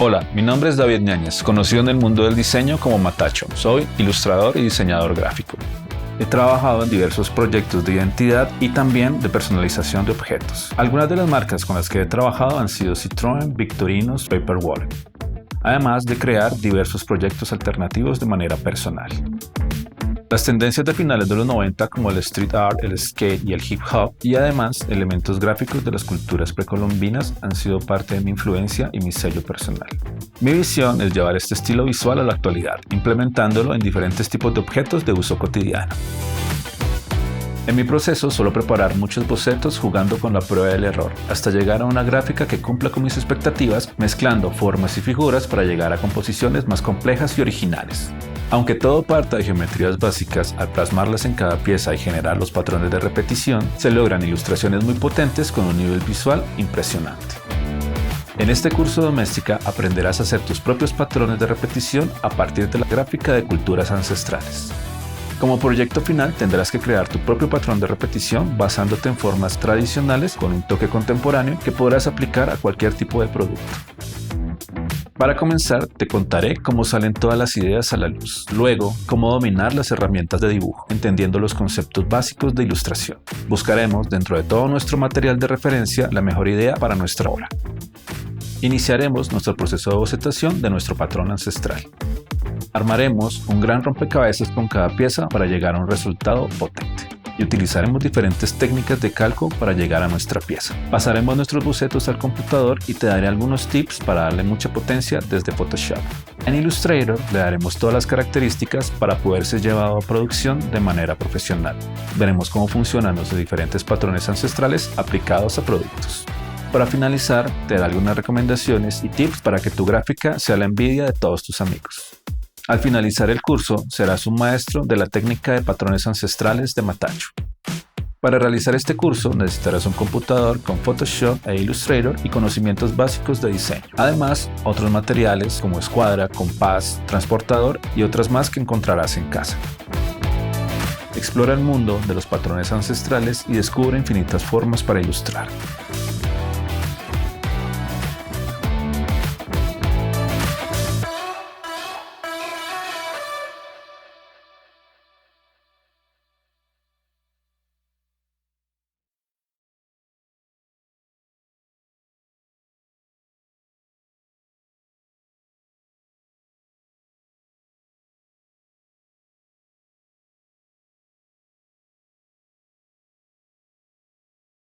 Hola, mi nombre es David Ñáñez, conocido en el mundo del diseño como Matacho. Soy ilustrador y diseñador gráfico. He trabajado en diversos proyectos de identidad y también de personalización de objetos. Algunas de las marcas con las que he trabajado han sido Citroën, Victorinos, Paperwallet, además de crear diversos proyectos alternativos de manera personal. Las tendencias de finales de los 90 como el street art, el skate y el hip hop y además elementos gráficos de las culturas precolombinas han sido parte de mi influencia y mi sello personal. Mi visión es llevar este estilo visual a la actualidad, implementándolo en diferentes tipos de objetos de uso cotidiano. En mi proceso suelo preparar muchos bocetos jugando con la prueba del error, hasta llegar a una gráfica que cumpla con mis expectativas, mezclando formas y figuras para llegar a composiciones más complejas y originales. Aunque todo parta de geometrías básicas, al plasmarlas en cada pieza y generar los patrones de repetición, se logran ilustraciones muy potentes con un nivel visual impresionante. En este curso Doméstica aprenderás a hacer tus propios patrones de repetición a partir de la gráfica de culturas ancestrales. Como proyecto final tendrás que crear tu propio patrón de repetición basándote en formas tradicionales con un toque contemporáneo que podrás aplicar a cualquier tipo de producto. Para comenzar, te contaré cómo salen todas las ideas a la luz, luego cómo dominar las herramientas de dibujo, entendiendo los conceptos básicos de ilustración. Buscaremos dentro de todo nuestro material de referencia la mejor idea para nuestra obra. Iniciaremos nuestro proceso de bocetación de nuestro patrón ancestral. Armaremos un gran rompecabezas con cada pieza para llegar a un resultado potente. Y utilizaremos diferentes técnicas de calco para llegar a nuestra pieza. Pasaremos nuestros bocetos al computador y te daré algunos tips para darle mucha potencia desde Photoshop. En Illustrator le daremos todas las características para poder ser llevado a producción de manera profesional. Veremos cómo funcionan los diferentes patrones ancestrales aplicados a productos. Para finalizar, te daré algunas recomendaciones y tips para que tu gráfica sea la envidia de todos tus amigos. Al finalizar el curso, serás un maestro de la técnica de patrones ancestrales de Matacho. Para realizar este curso necesitarás un computador con Photoshop e Illustrator y conocimientos básicos de diseño. Además, otros materiales como escuadra, compás, transportador y otras más que encontrarás en casa. Explora el mundo de los patrones ancestrales y descubre infinitas formas para ilustrar.